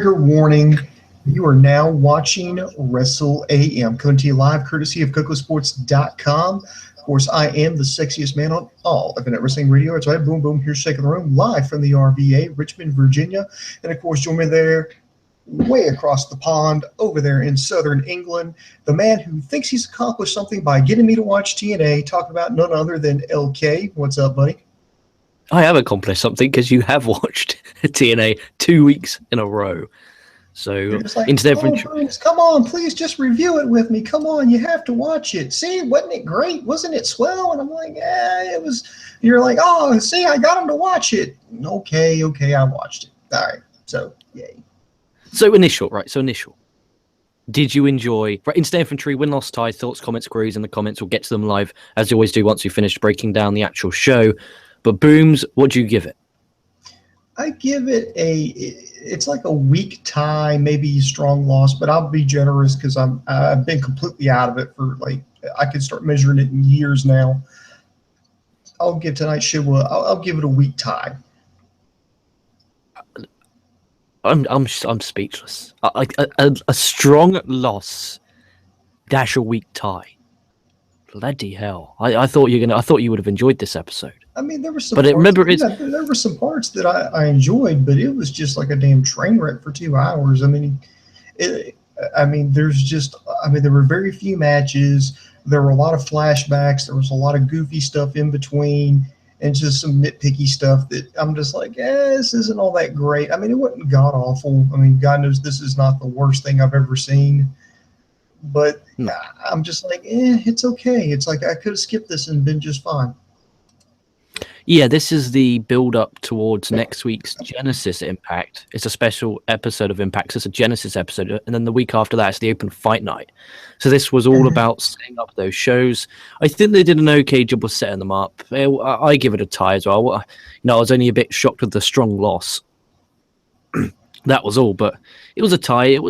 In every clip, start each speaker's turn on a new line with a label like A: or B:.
A: Trigger warning. You are now watching Wrestle AM, coming to you live courtesy of Kocosports.com. Of course, I am the sexiest man on all of Internet Wrestling Radio. That's right, boom, boom, here's Shaking the Room, live from the RVA, Richmond, Virginia. And of course, join me there, way across the pond, over there in southern England, the man who thinks he's accomplished something by getting me to watch TNA, talking about none other than LK. What's up, buddy?
B: I have accomplished something because you have watched TNA 2 weeks in a row. So
A: like,
B: instead
A: of come on, please just review it with me. Come on, you have to watch it. See, wasn't it great? Wasn't it swell? And I'm like, it was. You're like, oh, see, I got him to watch it. Okay, I watched it. All right, so yay.
B: So initial. Did you enjoy Instant Infantry, win, loss, tie, thoughts, comments, queries in the comments? We'll get to them live as you always do once we finish breaking down the actual show. But Booms, what do you give it?
A: I give it it's like a weak tie, maybe strong loss, but I'll be generous because I've been completely out of it for I can start measuring it in years now. I'll give tonight's show I'll give it a weak tie.
B: I'm speechless. A strong loss dash a weak tie. Bloody hell! I thought you would have enjoyed this episode.
A: I mean, there were some.
B: But
A: there were some parts that I enjoyed, but it was just like a damn train wreck for 2 hours. I mean, there were very few matches. There were a lot of flashbacks. There was a lot of goofy stuff in between, and just some nitpicky stuff that I'm just like, this isn't all that great. I mean, it wasn't god awful. I mean, God knows this is not the worst thing I've ever seen. But I'm just like, it's okay. It's like I could have skipped this and been just fine.
B: Yeah, this is the build-up towards next week's Genesis Impact. It's a special episode of Impact. So it's a Genesis episode. And then the week after that, it's the Open Fight Night. So this was all about setting up those shows. I think they did an okay job of setting them up. I give it a tie as well. I was only a bit shocked with the strong loss. That was all, but it was a tie.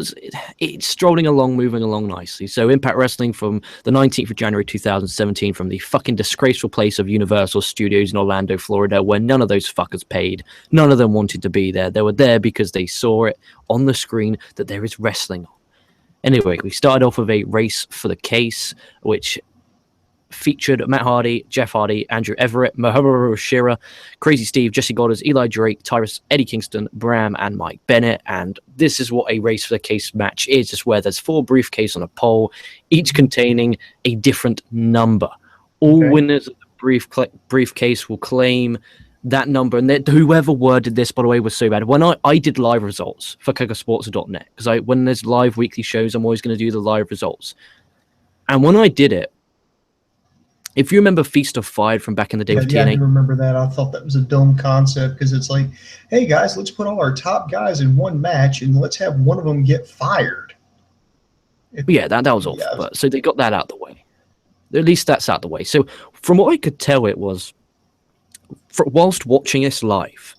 B: It's strolling along, moving along nicely. So Impact Wrestling from the 19th of January 2017 from the fucking disgraceful place of Universal Studios in Orlando, Florida, where none of those fuckers paid. None of them wanted to be there. They were there because they saw it on the screen that there is wrestling on. Anyway, we started off with a race for the case, which featured Matt Hardy, Jeff Hardy, Andrew Everett, Mahoru Shira, Crazy Steve, Jesse Goddard, Eli Drake, Tyrus, Eddie Kingston, Bram, and Mike Bennett. And this is what a race for the case match is, just where there's 4 briefcases on a pole, each containing a different number. All winners of the briefcase will claim that number. And whoever worded this, by the way, was so bad. When I did live results for Kocosports.net, because when there's live weekly shows, I'm always going to do the live results. And when I did it, if you remember Feast of Fire from back in the day with TNA.
A: Yeah, I do remember that. I thought that was a dumb concept because it's like, hey, guys, let's put all our top guys in one match and let's have one of them get fired.
B: That was awful. But, so they got that out of the way. At least that's out of the way. So from what I could tell, it was, whilst watching this live,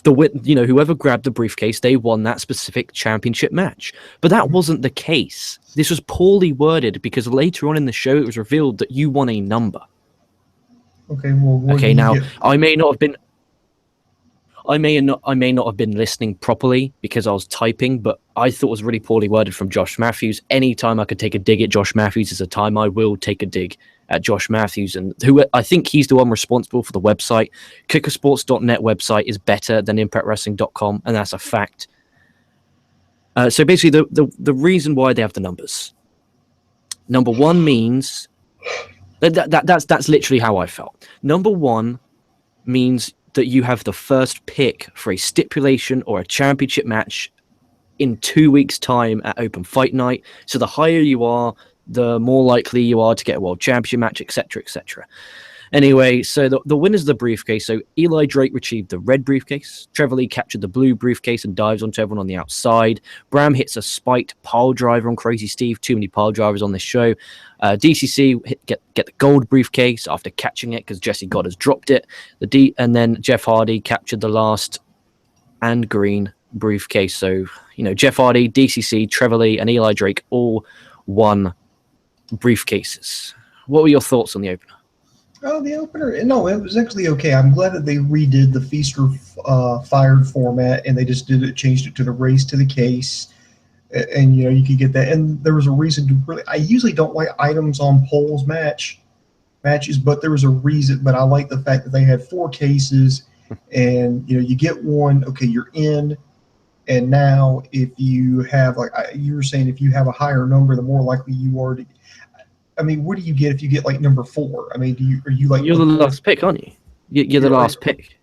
B: whoever grabbed the briefcase, they won that specific championship match. But that wasn't the case. This was poorly worded because later on in the show, it was revealed that you won a number.
A: Okay, well,
B: now I may not have been listening properly because I was typing, but I thought it was really poorly worded from Josh Matthews. Anytime I could take a dig at Josh Matthews is a time I will take a dig at Josh Matthews, and who I think he's the one responsible for the website. Kocosports.net website is better than ImpactWrestling.com, and that's a fact. So basically, the reason why they have the numbers. Number 1 means that's literally how I felt. Number 1 means that you have the first pick for a stipulation or a championship match in 2 weeks' time at Open Fight Night. So the higher you are, the more likely you are to get a world championship match, etc., etc. Anyway, so the winners of the briefcase. So Eli Drake retrieved the red briefcase. Trevor Lee captured the blue briefcase and dives onto everyone on the outside. Bram hits a spiked pile driver on Crazy Steve. Too many pile drivers on this show. DCC get the gold briefcase after catching it because Jesse Goddard dropped it. And then Jeff Hardy captured the last and green briefcase. So, Jeff Hardy, DCC, Trevor Lee, and Eli Drake all won briefcases. What were your thoughts on the opener?
A: Oh, the opener. No, it was actually okay. I'm glad that they redid the feast or fired format, and they just changed it to the race to the case, and you could get that. And there was a reason to really. I usually don't like items on polls matches, but there was a reason. But I like the fact that they had 4 cases, and you get one. Okay, you're in. And now, if you have you were saying, if you have a higher number, the more likely you are to. I mean, what do you get if you get like number 4? I mean, are you like
B: You're
A: the
B: the
A: fourth?
B: last pick, aren't you? You're the last pick.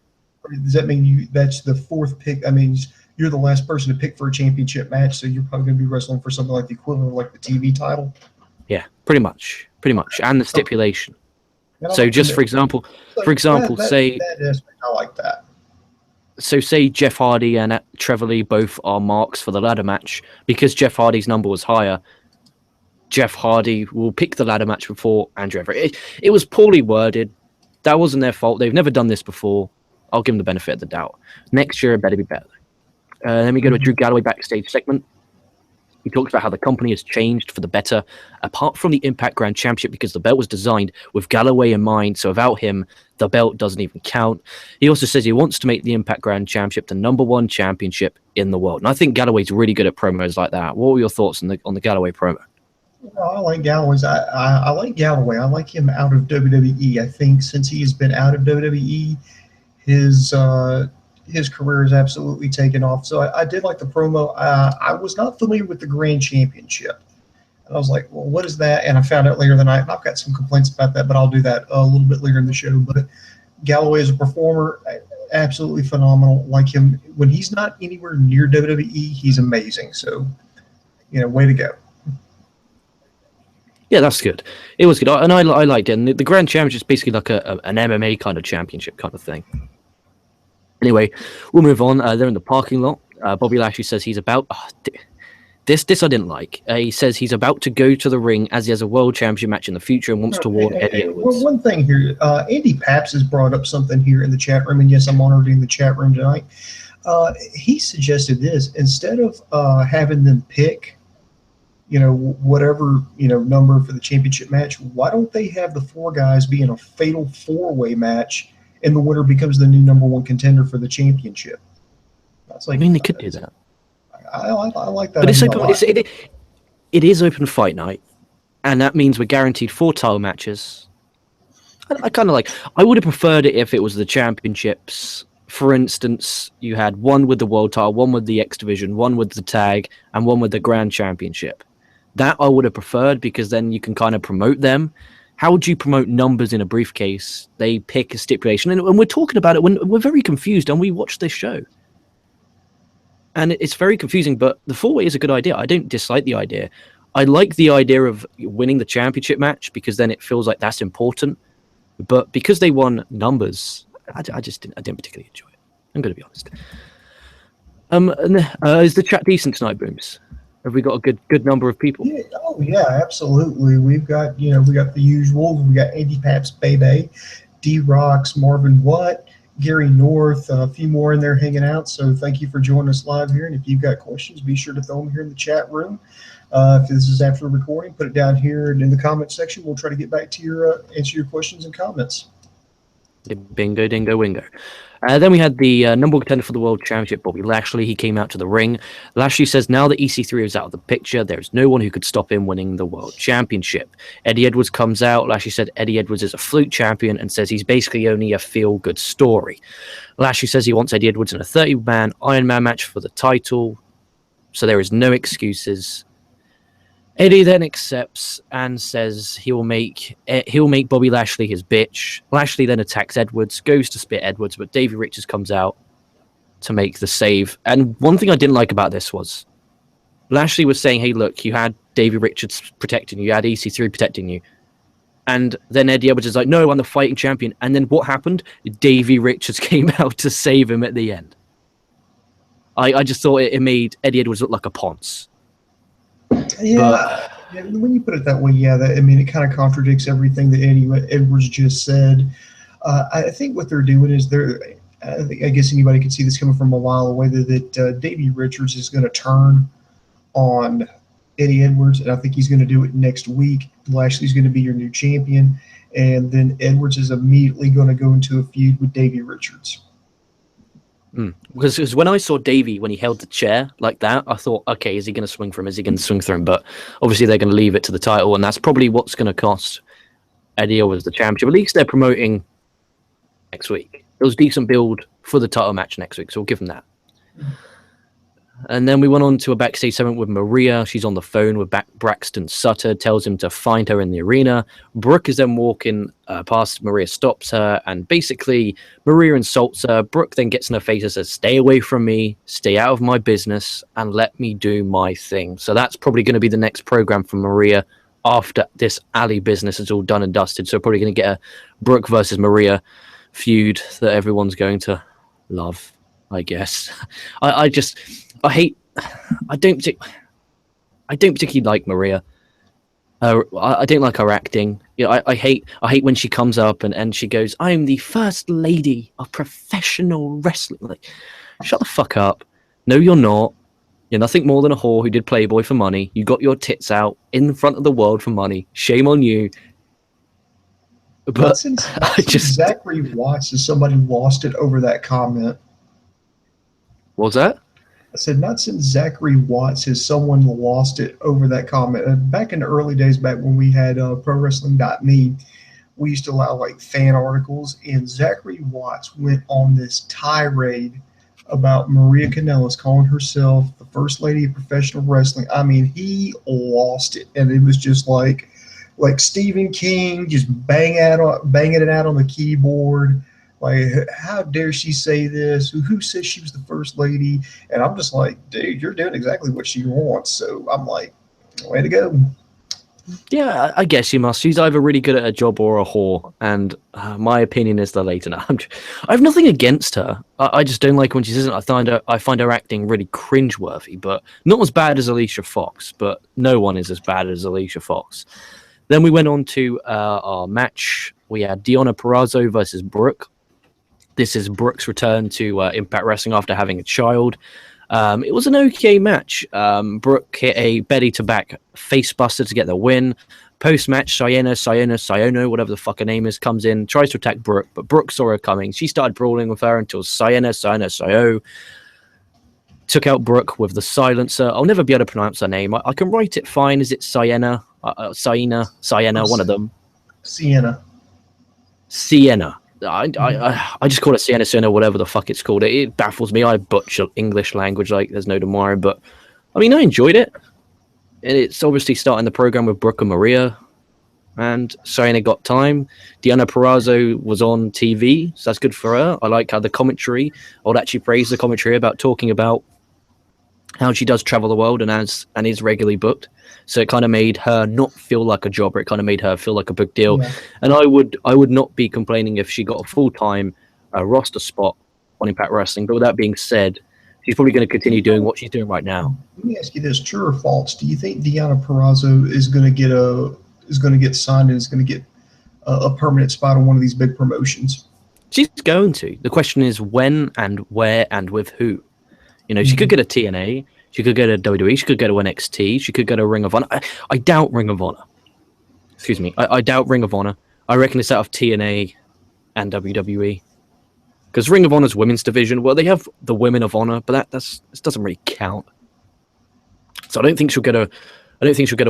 A: Does that mean that's the 4th pick? I mean, you're the last person to pick for a championship match, so you're probably going to be wrestling for something like the equivalent of like the TV title.
B: Yeah, pretty much, and the stipulation. So, just for example, say
A: that aspect, I like that.
B: So say Jeff Hardy and Trevor Lee both are marks for the ladder match. Because Jeff Hardy's number was higher, Jeff Hardy will pick the ladder match before Andrew Everett. It was poorly worded. That wasn't their fault. They've never done this before. I'll give them the benefit of the doubt. Next year, it better be better. Then we go to Drew Galloway backstage segment. He talks about how the company has changed for the better, apart from the Impact Grand Championship, because the belt was designed with Galloway in mind. So without him, the belt doesn't even count. He also says he wants to make the Impact Grand Championship the #1 championship in the world. And I think Galloway's really good at promos like that. What were your thoughts on the Galloway promo?
A: Well, I like Galloway's. I like Galloway. I like him out of WWE. I think since he's been out of WWE, his career has absolutely taken off. So I did like the promo. I was not familiar with the Grand Championship. And I was like, well, what is that? And I found out later in the night. And I've got some complaints about that, but I'll do that a little bit later in the show. But Galloway is a performer, absolutely phenomenal. Like him, when he's not anywhere near WWE, he's amazing. So, way to go.
B: Yeah, that's good. It was good. And I liked it. And the Grand Championship is basically like an MMA kind of championship kind of thing. Anyway, we'll move on. They're in the parking lot. Bobby Lashley says he's about... This I didn't like. He says he's about to go to the ring as he has a world championship match in the future and wants to warn Eddie Edwards.
A: One thing here, Andy Paps has brought up something here in the chat room, and yes, I'm monitoring the chat room tonight. He suggested this. Instead of having them pick, whatever, number for the championship match, why don't they have the 4 guys be in a fatal 4-way match, and the winner becomes the new #1 contender for the championship? That's like,
B: I mean, they could do that.
A: I like that.
B: But it's open. It is open fight night, and that means we're guaranteed 4 title matches. I kind of like. I would have preferred it if it was the championships. For instance, you had one with the world title, one with the X Division, one with the tag, and one with the Grand Championship. That I would have preferred, because then you can kind of promote them. How would you promote numbers in a briefcase? They pick a stipulation, and we're talking about it when we're very confused, and we watch this show. And it's very confusing, but the 4-way is a good idea. I don't dislike the idea. I like the idea of winning the championship match, because then it feels like that's important. But because they won numbers, I didn't particularly enjoy it. I'm going to be honest. Is the chat decent tonight, Booms? Have we got a good number of people?
A: Yeah, absolutely. We've got we got the usual. We got Andy Paps, Bebe, D-Rocks, Marvin Watt, Gary North, a few more in there hanging out. So thank you for joining us live here. And if you've got questions, be sure to throw them here in the chat room. If this is after the recording, put it down here in the comment section. We'll try to get back to answer your questions and comments.
B: Bingo, dingo, wingo. Then we had the #1 contender for the World Championship, Bobby Lashley. He came out to the ring. Lashley says now that EC3 is out of the picture, there's no one who could stop him winning the World Championship. Eddie Edwards comes out. Lashley said Eddie Edwards is a fluke champion and says he's basically only a feel-good story. Lashley says he wants Eddie Edwards in a 30-man Iron Man match for the title, so there is no excuses. Eddie then accepts and says he'll make Bobby Lashley his bitch. Lashley then attacks Edwards, goes to spit Edwards, but Davey Richards comes out to make the save. And one thing I didn't like about this was Lashley was saying, hey, look, you had Davey Richards protecting you, you had EC3 protecting you. And then Eddie Edwards is like, no, I'm the fighting champion. And then what happened? Davey Richards came out to save him at the end. I just thought it made Eddie Edwards look like a ponce.
A: Yeah, when you put it that way, it kind of contradicts everything that Eddie Edwards just said. I think what they're doing is I guess anybody could see this coming from a while away, that Davey Richards is going to turn on Eddie Edwards, and I think he's going to do it next week. Lashley's going to be your new champion, and then Edwards is immediately going to go into a feud with Davey Richards.
B: Because when I saw Davey, when he held the chair like that, I thought, okay, is he going to swing for him? Is he going to swing for him? But obviously they're going to leave it to the title, and that's probably what's going to cost Eddie Edwards the championship. At least they're promoting next week. It was a decent build for the title match next week, so we'll give them that. And then we went on to a backstage segment with Maria. She's on the phone with Braxton Sutter, tells him to find her in the arena. Brooke is then walking past. Maria stops her, and basically Maria insults her. Brooke then gets in her face and says, "Stay away from me, stay out of my business, and let me do my thing." So that's probably going to be the next program for Maria after this Ali business is all done and dusted. So probably going to get a Brooke versus Maria feud that everyone's going to love, I guess. I don't particularly like Maria. I don't like her acting. I hate when she comes up and she goes, "I'm the first lady of professional wrestling." Like, shut the fuck up. No, you're not. You're nothing more than a whore who did Playboy for money. You got your tits out in front of the world for money. Shame on you. But
A: Zachary Watts is somebody lost it over that comment.
B: What was that?
A: I said, not since Zachary Watts has someone lost it over that comment. Back in the early days, back when we had ProWrestling.me, we used to allow like fan articles, and Zachary Watts went on this tirade about Maria Kanellis calling herself the first lady of professional wrestling. I mean, he lost it, and it was just like Stephen King just banging it out on the keyboard. Like, how dare she say this? Who says she was the first lady? And I'm just like, dude, you're doing exactly what she wants. So I'm like, way to go.
B: Yeah, I guess she must. She's either really good at a job or a whore, and my opinion is the later. Now, I have nothing against her. I just don't like when she says it. I find her acting really cringeworthy, but not as bad as Alicia Fox. But no one is as bad as Alicia Fox. Then we went on to our match. We had Deonna Purrazzo versus Brooke. This is Brooke's return to Impact Wrestling after having a child. It was an okay match. Brooke hit a belly to back face buster to get the win. Post-match, Sayona, whatever the fuck her name is, comes in, tries to attack Brooke, but Brooke saw her coming. She started brawling with her until Sayo took out Brooke with the silencer. I'll never be able to pronounce her name. I can write it fine. Is it Sienna, one of them?
A: Sienna.
B: I just call it Sienna, whatever the fuck it's called. It baffles me. I butcher English language like there's no tomorrow. But, I mean, I enjoyed it. And it's obviously starting the program with Brooke and Maria. And Sienna got time. Deonna Purrazzo was on TV, so that's good for her. I like how the commentary, I would actually praise the commentary about talking about how she does travel the world and is regularly booked. So it kind of made her not feel like a jobber. It kind of made her feel like a big deal. Yeah. And I would not be complaining if she got a full-time roster spot on Impact Wrestling. But with that being said, she's probably going to continue doing what she's doing right now.
A: Let me ask you this: true or false? Do you think Deonna Purrazzo is going to get signed and is going to get a permanent spot on one of these big promotions?
B: She's going to. The question is when and where and with who. You know, she could get a TNA. She could go to WWE. She could go to NXT. She could go to Ring of Honor. I doubt Ring of Honor. Excuse me. I doubt Ring of Honor. I reckon it's out of TNA and WWE. Because Ring of Honor's women's division, well, they have the Women of Honor, but this doesn't really count. So I don't think she'll get a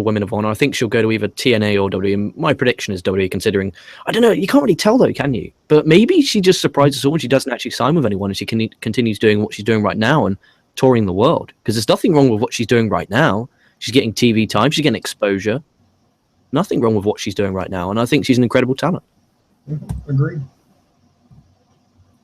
B: Women of Honor. I think she'll go to either TNA or WWE. My prediction is WWE, considering, I don't know, you can't really tell though, can you? But maybe she just surprises us all and she doesn't actually sign with anyone and she continues doing what she's doing right now and touring the world. Because there's nothing wrong with what she's doing right now. She's getting TV time. She's getting exposure. Nothing wrong with what she's doing right now. And I think she's an incredible talent.
A: Agreed.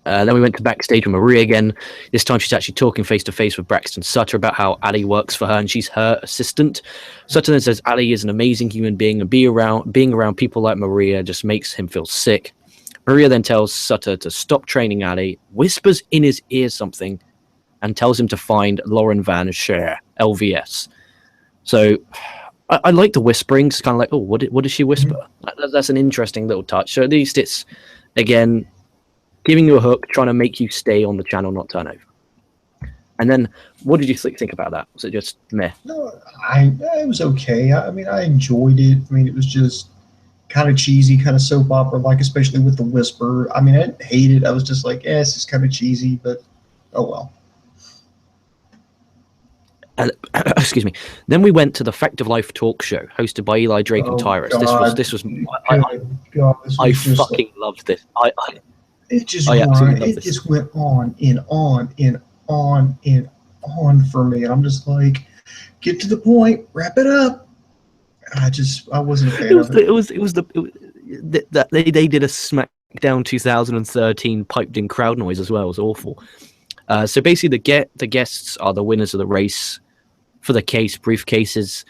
B: Then we went to backstage with Maria again. This time she's actually talking face-to-face with Braxton Sutter about how Ali works for her and she's her assistant. Sutter then says Ali is an amazing human being and being around people like Maria just makes him feel sick. Maria then tells Sutter to stop training Ali, whispers in his ear something, and tells him to find Lauren Van Scher, LVS. So I like the whispering. It's kind of like, oh, what does she whisper? That's an interesting little touch. So at least it's, again, giving you a hook, trying to make you stay on the channel, not turn over. And then What did you think about that? Was it just meh?
A: No, it was okay. I mean, I enjoyed it. I mean, it was just kind of cheesy, kind of soap opera like, especially with the whisper. I mean, I didn't hate it. I was just like, it's just kind of cheesy, but oh well.
B: Excuse me. Then we went to the Fact of Life talk show hosted by Eli Drake and Tyrus.
A: God.
B: This was
A: God, this was
B: I
A: just
B: fucking loved this.
A: it just
B: I absolutely love
A: it
B: this.
A: just went on and on and on and on for me, and I'm just like, get to the point, wrap it up. I wasn't a fan of it.
B: They did a SmackDown 2013 piped in crowd noise as well. It was awful. So basically, the guests are the winners of the race for the briefcases.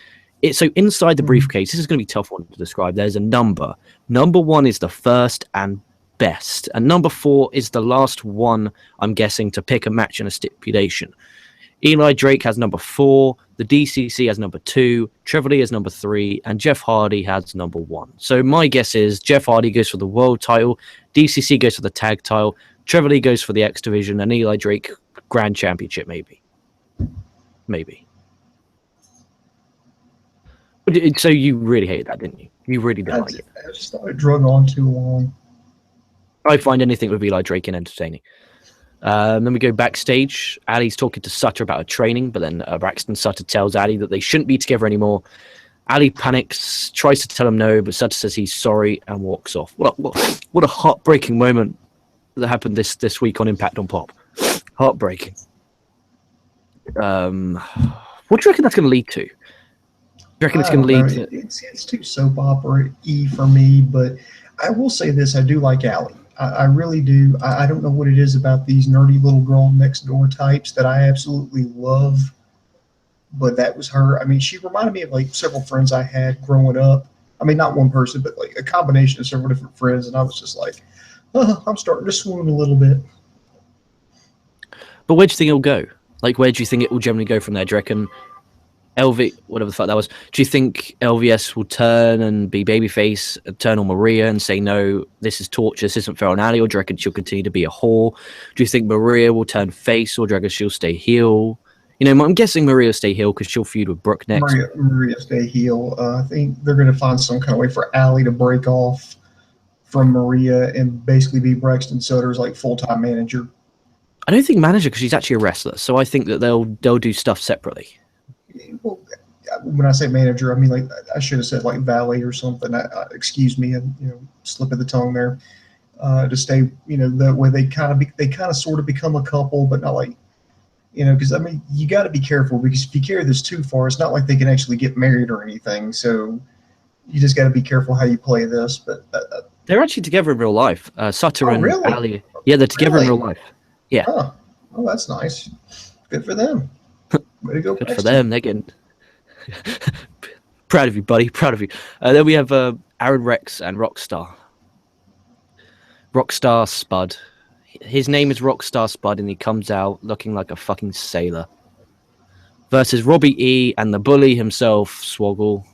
B: So inside the briefcase, this is going to be a tough one to describe. There's a number. Number 1 is the first and best, and number 4 is the last one, I'm guessing, to pick a match and a stipulation. Eli Drake has number 4, the DCC has number 2, Trevor Lee has number 3, and Jeff Hardy has number 1. So my guess is Jeff Hardy goes for the world title, DCC goes for the tag title, Trevor Lee goes for the X Division, and Eli Drake Grand Championship, maybe. So you really hated that, didn't you? You really didn't like it.
A: I just thought it drug on too long.
B: I find anything with Eli Drake entertaining. Then we go backstage. Ali's talking to Sutter about her training, but then Braxton Sutter tells Ali that they shouldn't be together anymore. Ali panics, tries to tell him no, but Sutter says he's sorry and walks off. What a heartbreaking moment that happened this week on Impact on Pop. Heartbreaking. What do you reckon that's going to lead to? Do you reckon it's going to lead to...
A: It's too soap opera-y for me, but I will say this. I do like Ali. I really do. I don't know what it is about these nerdy little girl next door types that I absolutely love, but that was her. I mean, she reminded me of like several friends I had growing up. I mean, not one person, but like a combination of several different friends, and I was just like, I'm starting to swoon a little bit.
B: But where do you think it'll go? Like, where do you think it will generally go from there? Do you reckon whatever the fuck that was, do you think LVS will turn and be babyface, turn on Maria and say, no, this is torture, this isn't fair on Ali, or do you reckon she'll continue to be a whore? Do you think Maria will turn face, or do you reckon she'll stay heel? You know, I'm guessing Maria will stay heel because she'll feud with Brooke next.
A: Maria stay heel. I think they're going to find some kind of way for Ali to break off from Maria and basically be Braxton Sutter's like full-time manager.
B: I don't think manager, because she's actually a wrestler, so I think that they'll do stuff separately.
A: Well, when I say manager, I mean like I should have said like valet or something. Excuse me, slip of the tongue there. To stay, that way they kind of sort of become a couple, but not like, because I mean you got to be careful, because if you carry this too far, it's not like they can actually get married or anything. So you just got to be careful how you play this. But
B: they're actually together in real life. Sutter and
A: really?
B: Ali. Yeah, they're together in real life. Yeah.
A: Oh, that's nice. Good for them. Way to go,
B: Good for them. They're getting proud of you, buddy. Proud of you. Then we have Aaron Rex and Rockstar Spud. His name is Rockstar Spud, and he comes out looking like a fucking sailor. Versus Robbie E and the bully himself, Swoggle.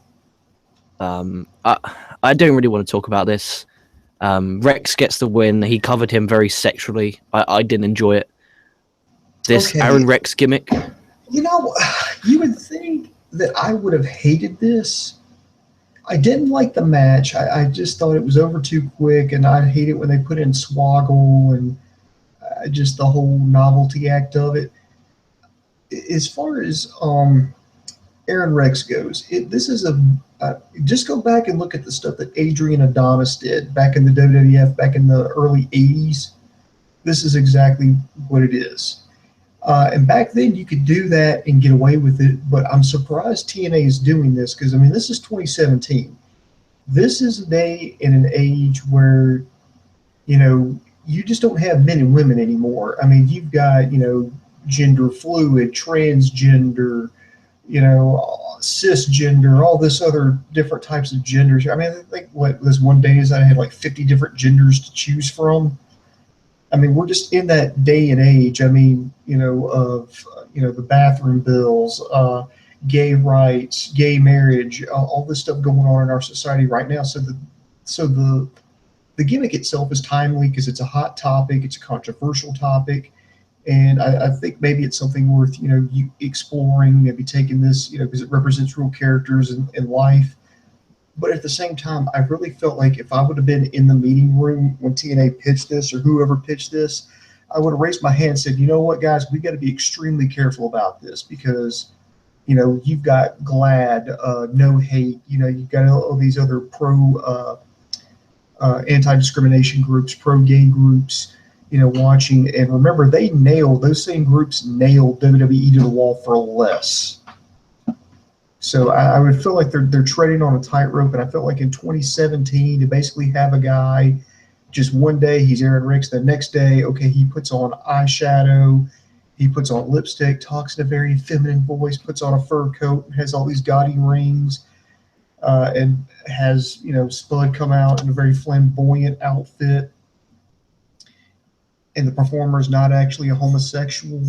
B: I don't really want to talk about this. Rex gets the win. He covered him very sexually. I didn't enjoy it. This okay. Aaron Rex gimmick.
A: You would think that I would have hated this. I didn't like the match. I just thought it was over too quick, and I hate it when they put in Swoggle and just the whole novelty act of it. As far as Aaron Rex goes, this is just go back and look at the stuff that Adrian Adonis did back in the WWF, back in the early 80s. This is exactly what it is. And back then you could do that and get away with it, but I'm surprised TNA is doing this, because, I mean, this is 2017. This is a day and an age where, you just don't have men and women anymore. I mean, you've got, gender fluid, transgender, cisgender, all this other different types of genders. I mean, I think this one day is I had like 50 different genders to choose from. I mean, we're just in that day and age. I mean, of the bathroom bills, gay rights, gay marriage, all this stuff going on in our society right now. So the gimmick itself is timely because it's a hot topic, it's a controversial topic, And I think maybe it's something worth, you exploring, maybe taking this, because it represents real characters in life. But at the same time, I really felt like if I would have been in the meeting room when TNA pitched this or whoever pitched this, I would have raised my hand and said, you know what, guys, we got to be extremely careful about this because, you've got GLAD, No Hate, you've got all these other anti-discrimination groups, pro-gay groups, watching. And remember, those same groups nailed WWE to the wall for less. So I would feel like they're treading on a tightrope, and I felt like in 2017 to basically have a guy, just one day he's Aaron Ricks, the next day, okay, he puts on eyeshadow, he puts on lipstick, talks in a very feminine voice, puts on a fur coat, has all these gaudy rings, and has Spud come out in a very flamboyant outfit, and the performer is not actually a homosexual.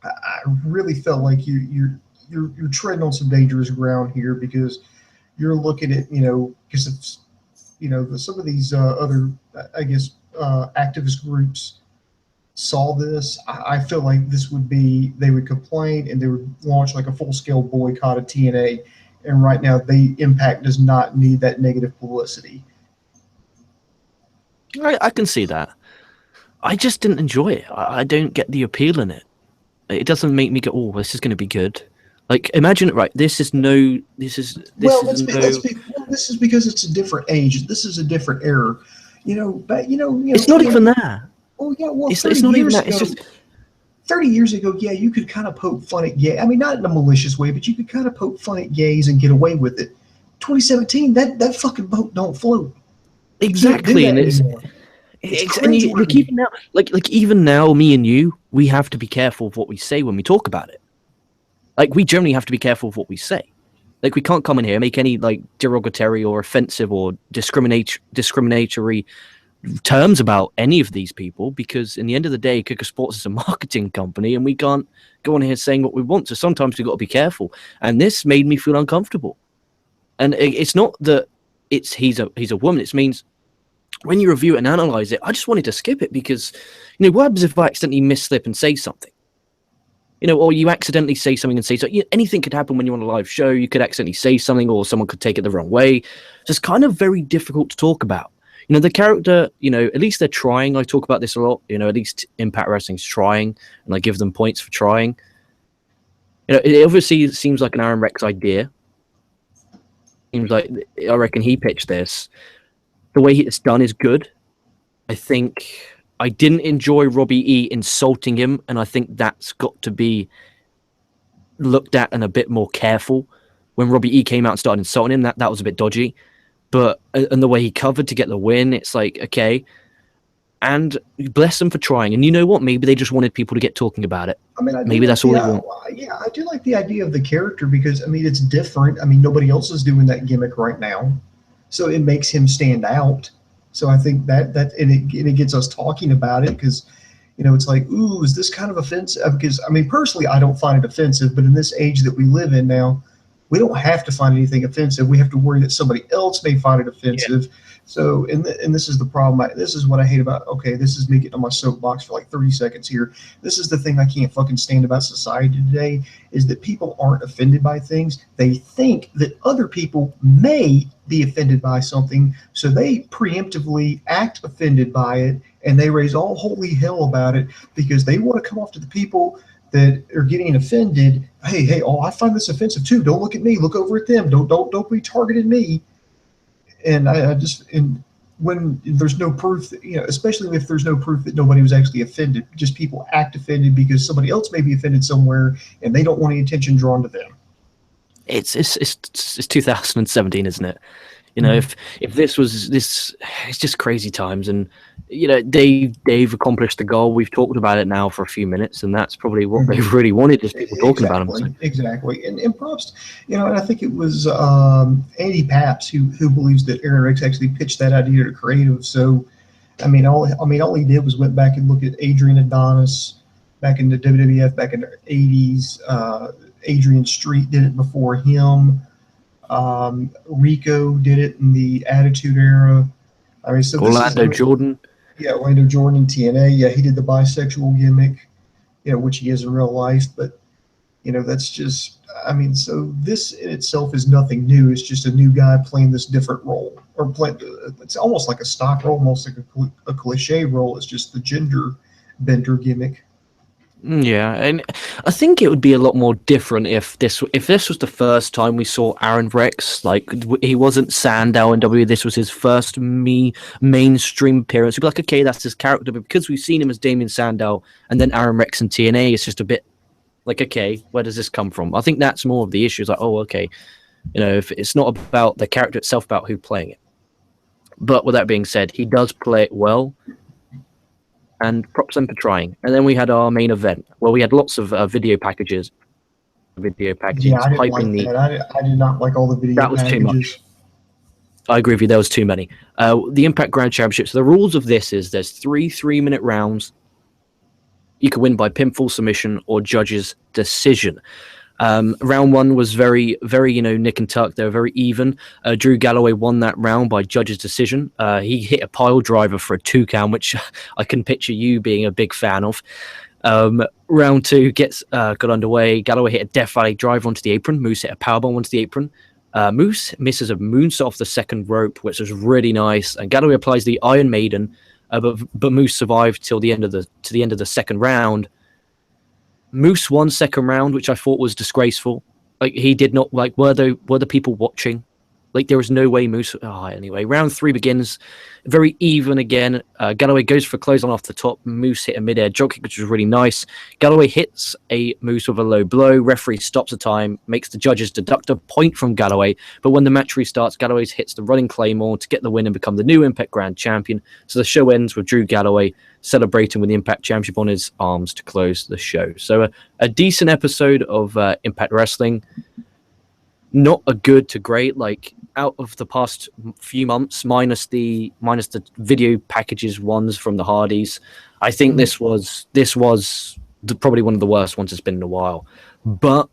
A: I really felt like you're treading on some dangerous ground here because you're looking at, because it's, some of these other, I guess, activist groups saw this. I feel like they would complain and they would launch like a full-scale boycott of TNA. And right now, Impact does not need that negative publicity.
B: I can see that. I just didn't enjoy it. I don't get the appeal in it. It doesn't make me go, oh, this is going to be good. Like, imagine it, right? This is because
A: it's a different age. This is a different era.
B: It's not even that.
A: Oh yeah, well,
B: it's not even that.
A: Ago,
B: it's just
A: 30 years ago. Yeah, you could kind of poke fun at gay. I mean, not in a malicious way, but you could kind of poke fun at gays and get away with it. 2017, that fucking boat don't float.
B: Exactly, and it's like even now, like even now, me and you, we have to be careful of what we say when we talk about it. Like, we generally have to be careful of what we say. Like, we can't come in here and make any, like, derogatory or offensive or discriminatory terms about any of these people, because in the end of the day, Kocosports is a marketing company and we can't go on here saying what we want. So sometimes we've got to be careful. And this made me feel uncomfortable. And it's not that he's a woman. It means when you review it and analyze it, I just wanted to skip it because, what happens if I accidentally misslip and say something? Or you accidentally say something and say so. Anything could happen when you're on a live show. You could accidentally say something, or someone could take it the wrong way. So it's kind of very difficult to talk about. The character, at least they're trying. I talk about this a lot. At least Impact Wrestling's trying, and I give them points for trying. It obviously seems like an Aaron Rex idea. Seems like, I reckon he pitched this. The way it's done is good. I think I didn't enjoy Robbie E insulting him, and I think that's got to be looked at and a bit more careful. When Robbie E came out and started insulting him, that was a bit dodgy. But and the way he covered to get the win, it's like, okay. And bless them for trying. And you know what? Maybe they just wanted people to get talking about it.
A: I mean,
B: maybe that's all they want.
A: Yeah, I do like the idea of the character because, it's different. Nobody else is doing that gimmick right now. So it makes him stand out. So I think that it gets us talking about it because, it's like, ooh, is this kind of offensive? Because, personally, I don't find it offensive. But in this age that we live in now, we don't have to find anything offensive. We have to worry that somebody else may find it offensive. Yeah. So, and this is the problem. This is what I hate about, okay, this is me getting on my soapbox for like 30 seconds here. This is the thing I can't fucking stand about society today is that people aren't offended by things. They think that other people may be offended by something, so they preemptively act offended by it, and they raise all holy hell about it because they want to come off to the people that are getting offended. Hey, I find this offensive too. Don't look at me. Look over at them. Don't be targeting me. And when there's no proof, especially if there's no proof that nobody was actually offended, just people act offended because somebody else may be offended somewhere and they don't want any attention drawn to them.
B: It's 2017, isn't it? If this was this, it's just crazy times, and they've accomplished the goal. We've talked about it now for a few minutes, and that's probably what they really wanted, is people talking about them. So.
A: Exactly, and props, and I think it was Andy Paps who believes that Aaron Ricks actually pitched that idea to creative. So, all he did was went back and look at Adrian Adonis back in the WWF back in the 80s. Adrian Street did it before him. Rico did it in the Attitude Era.
B: Orlando Jordan.
A: Yeah, Orlando Jordan in TNA. Yeah, he did the bisexual gimmick, which he is in real life. But that's just. I mean, so this in itself is nothing new. It's just a new guy playing this different role, or it's almost like a stock role, almost like a cliche role. It's just the gender bender gimmick.
B: Yeah, and I think it would be a lot more different if this was the first time we saw Aaron Rex. Like he wasn't Sandow in W. This was his first mainstream appearance. You'd be like, okay, that's his character, but because we've seen him as Damien Sandow and then Aaron Rex in TNA, it's just a bit like, okay, where does this come from? I think that's more of the issue. It's like, oh, okay, if it's not about the character itself, about who playing it. But with that being said, he does play it well. And props him for trying. And then we had our main event, where we had lots of video packages,
A: Yeah, I didn't like
B: hyping the.
A: that. I did not like all the video
B: That was too much.
A: packages.
B: I agree with you. There was too many. The Impact Grand Championship. So the rules of this is there's 3 3-minute rounds. You can win by pinfall, submission, or judges' decision. Round one was very, very, nick and tuck. They were very even. Drew Galloway won that round by judge's decision. He hit a pile driver for a 2 count, which I can picture you being a big fan of. Round two got underway. Galloway hit a Death Valley driver onto the apron. Moose hit a powerbomb onto the apron. Moose misses a moonsault off the second rope, which was really nice. And Galloway applies the Iron Maiden, but Moose survived till the end of the second round. Moose won second round, which I thought was disgraceful. Like he did not were the people watching? Like there was no way Moose. Anyway, round 3 begins, very even again. Galloway goes for a clothesline off the top. Moose hit a mid-air dropkick, which was really nice. Galloway hits a Moose with a low blow. Referee stops the time, makes the judges deduct a point from Galloway. But when the match restarts, Galloway hits the running claymore to get the win and become the new Impact Grand Champion. So the show ends with Drew Galloway celebrating with the Impact Championship on his arms to close the show. So a decent episode of Impact Wrestling. Not a good to great, like out of the past few months, minus the video packages ones from the Hardys. I think this was probably one of the worst ones it's been in a while. But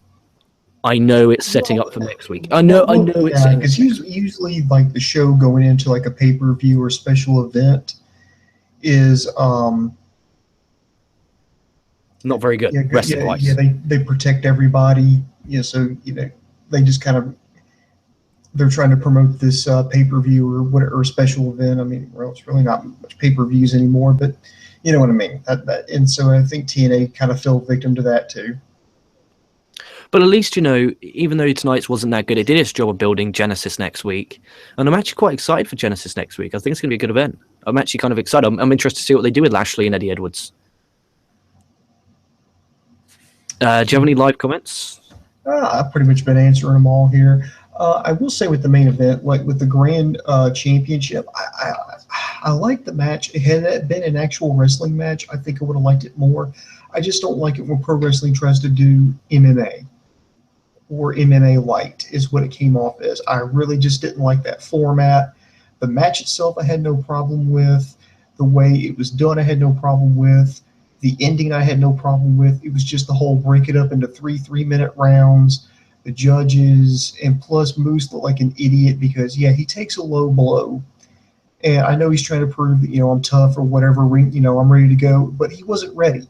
B: I know it's setting up for next week. I know it's
A: because usually like the show going into like a pay-per-view or special event is
B: not very good.
A: Yeah, they protect everybody. So they just kind of they're trying to promote this pay-per-view or whatever special event. I mean, well, it's really not much pay-per-views anymore, but you know what I mean. And so I think TNA kind of fell victim to that too.
B: But at least, even though tonight's wasn't that good, it did its job of building Genesis next week. And I'm actually quite excited for Genesis next week. I think it's going to be a good event. I'm actually kind of excited. I'm interested to see what they do with Lashley and Eddie Edwards. Do you have any live comments?
A: I've pretty much been answering them all here. I will say with the main event, like with the Grand Championship, I like the match. Had it been an actual wrestling match, I think I would have liked it more. I just don't like it when pro wrestling tries to do MMA or MMA light is what it came off as. I really just didn't like that format. The match itself I had no problem with. The way it was done I had no problem with. The ending I had no problem with. It was just the whole break it up into 3-3-minute rounds. The judges, and plus Moose looked like an idiot because, yeah, he takes a low blow. And I know he's trying to prove that, I'm tough or whatever, I'm ready to go, but he wasn't ready.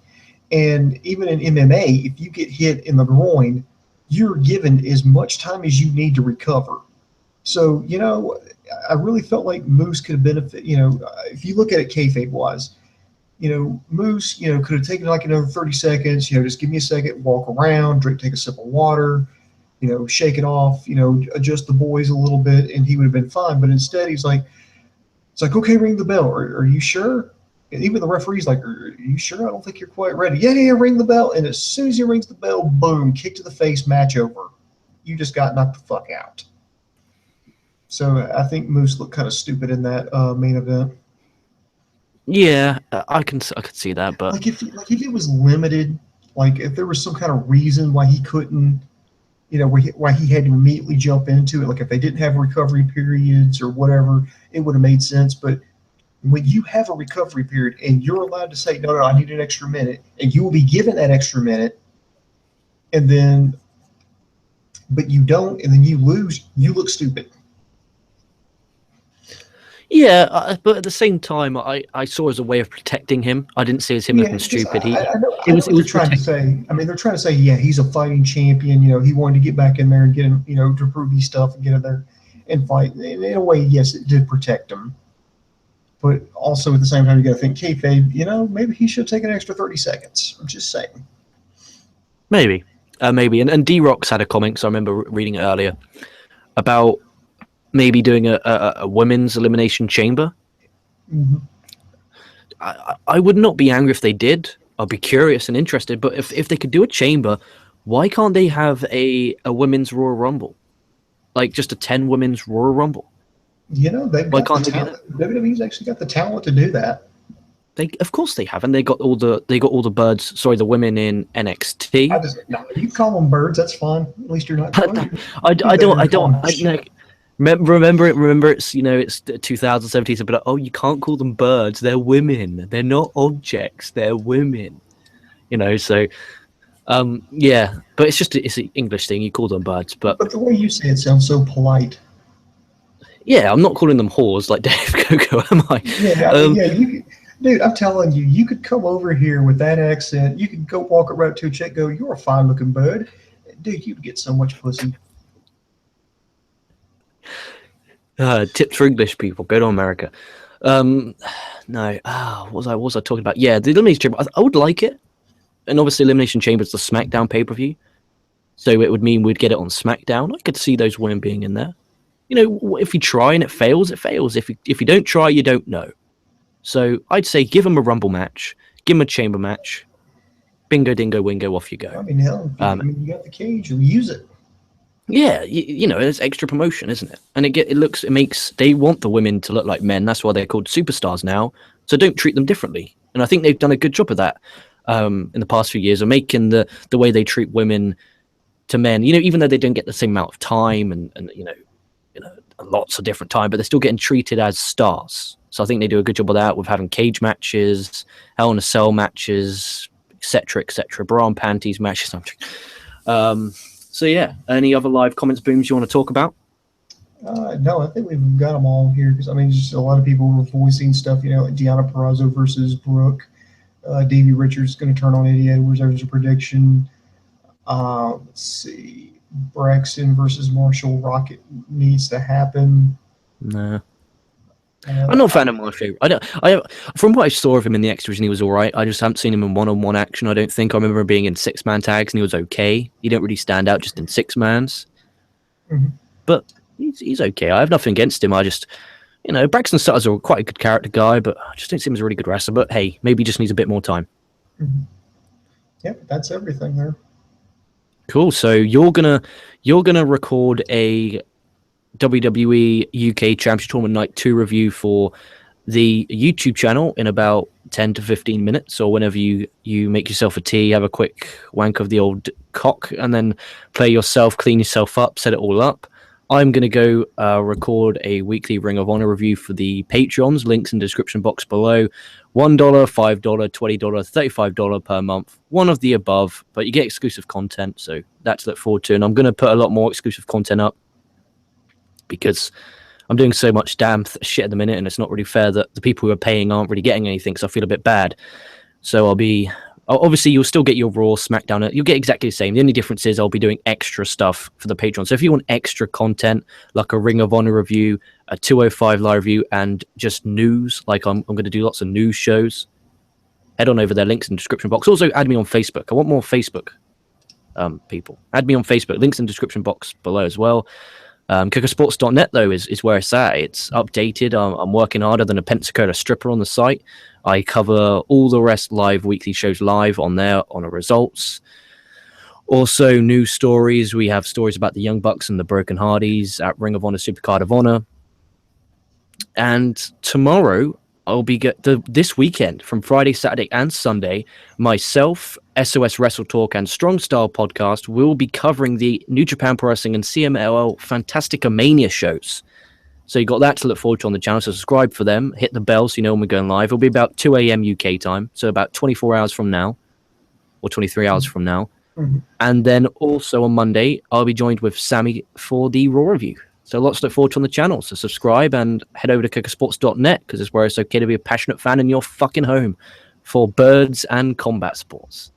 A: And even in MMA, if you get hit in the groin, you're given as much time as you need to recover. So, I really felt like Moose could benefit, if you look at it kayfabe-wise, Moose, could have taken like another 30 seconds, just give me a second, walk around, take a sip of water, shake it off, adjust the boys a little bit, and he would have been fine. But instead, it's like, okay, ring the bell. Are you sure? And even the referee's like, are you sure? I don't think you're quite ready. Yeah, ring the bell. And as soon as he rings the bell, boom, kick to the face, match over. You just got knocked the fuck out. So I think Moose looked kind of stupid in that main event.
B: Yeah, I could see that, but
A: like if it was limited, like if there was some kind of reason why he couldn't, why he had to immediately jump into it, like if they didn't have recovery periods or whatever, it would have made sense. But when you have a recovery period and you're allowed to say, no, I need an extra minute, and you will be given that extra minute, and then, but you don't, and then you lose, you look stupid.
B: Yeah, but at the same time, I saw it as a way of protecting him. I didn't see it as him
A: Yeah,
B: looking
A: because
B: stupid.
A: I know,
B: It
A: I know
B: was
A: what they're trying to say. I mean, they're trying to say, yeah, he's a fighting champion. He wanted to get back in there and get him, to prove his stuff and get in there and fight. In a way, yes, it did protect him. But also at the same time, you got to think kayfabe. Maybe he should take an extra 30 seconds. I'm just saying.
B: maybe, maybe, and D-Rock's had a comment. So I remember reading it earlier about maybe doing a women's elimination chamber.
A: Mm-hmm.
B: I would not be angry if they did. I'd be curious and interested. But if they could do a chamber, why can't they have a women's Royal Rumble? Like just a 10 women's Royal Rumble?
A: They've
B: Why
A: got
B: can't
A: the
B: they do
A: talent. WWE's actually got the talent to do that.
B: Of course they have, and they got all the birds. Sorry, the women in NXT.
A: No, you call them birds. That's fine. At least you're not calling.
B: I don't. Remember, it's it's 2017. So, but oh, you can't call them birds. They're women. They're not objects. They're women. So yeah, but it's an English thing. You call them birds, but
A: the way you say it sounds so polite.
B: Yeah, I'm not calling them whores like Dave Coco, am I?
A: Yeah, dude, I'm telling you, you could come over here with that accent. You could go walk right up to a chick, go, "You're a fine looking bud." Dude, you'd get so much pussy.
B: Tips for English people. Go to America. No. What was I talking about? Yeah, the Elimination Chamber. I would like it. And obviously Elimination Chamber is the SmackDown pay-per-view. So it would mean we'd get it on SmackDown. I could see those women being in there. If you try and it fails, it fails. If you don't try, you don't know. So I'd say give them a Rumble match. Give them a Chamber match. Bingo, dingo, wingo, off you go.
A: I mean, hell, you got the cage. You use it.
B: Yeah, it's extra promotion, isn't it? And they want the women to look like men. That's why they're called superstars now. So don't treat them differently. And I think they've done a good job of that in the past few years of making the way they treat women to men. Even though they don't get the same amount of time and lots of different time, but they're still getting treated as stars. So I think they do a good job of that with having cage matches, Hell in a Cell matches, etc., bra and panties matches. So yeah, any other live comments, Booms, you want to talk about?
A: No, I think we've got them all here because just a lot of people were voicing stuff. Deonna Purrazzo versus Brooke. Davey Richards going to turn on Eddie Edwards. There's a prediction. Let's see. Braxton versus Marshall Rocket needs to happen.
B: Nah. I'm not a fan of Marshall. From what I saw of him in the extras, and he was all right. I just haven't seen him in one-on-one action. I don't think. I remember him being in six-man tags, and he was okay. He don't really stand out just in six-mans.
A: Mm-hmm.
B: But he's okay. I have nothing against him. I just, Braxton Sutter's quite a good character guy, but I just don't see him as a really good wrestler. But hey, maybe he just needs a bit more time.
A: Mm-hmm. Yep, that's everything there.
B: Cool. So you're gonna record a WWE UK Championship Tournament Night 2 review for the YouTube channel in about 10 to 15 minutes, or whenever you make yourself a tea, have a quick wank of the old cock, and then play yourself, clean yourself up, set it all up. I'm going to go record a weekly Ring of Honor review for the Patreons. Links in the description box below. $1, $5, $20, $35 per month. One of the above, but you get exclusive content, so that's to look forward to. And I'm going to put a lot more exclusive content up because I'm doing so much damn shit at the minute, and it's not really fair that the people who are paying aren't really getting anything, so I feel a bit bad. So obviously you'll still get your Raw, SmackDown. You'll get exactly the same. The only difference is I'll be doing extra stuff for the Patreon. So if you want extra content, like a Ring of Honor review, a 205 live review, and just news, like I'm going to do lots of news shows, head on over there. Links in the description box. Also, add me on Facebook. I want more Facebook people. Add me on Facebook. Links in the description box below as well. Kocosports.net, though, is where it's at. It's updated. I'm working harder than a Pensacola stripper on the site. I cover all the rest live weekly shows live on there on the results. Also, news stories. We have stories about the Young Bucks and the Broken Hardys at Ring of Honor Supercard of Honor. And tomorrow, I'll be this weekend from Friday, Saturday, and Sunday. Myself, SOS Wrestle Talk, and Strong Style Podcast will be covering the New Japan Pro Wrestling and CMLL Fantastica Mania shows. So you got that to look forward to on the channel. So subscribe for them. Hit the bell so you know when we're going live. It'll be about 2 a.m. UK time, so about 24 hours from now, or 23 hours from now. Mm-hmm. And then also on Monday, I'll be joined with Sammy for the Raw review. So lots to look forward to on the channel. So subscribe and head over to Kocosports.net because it's where it's okay to be a passionate fan in your fucking home for birds and combat sports.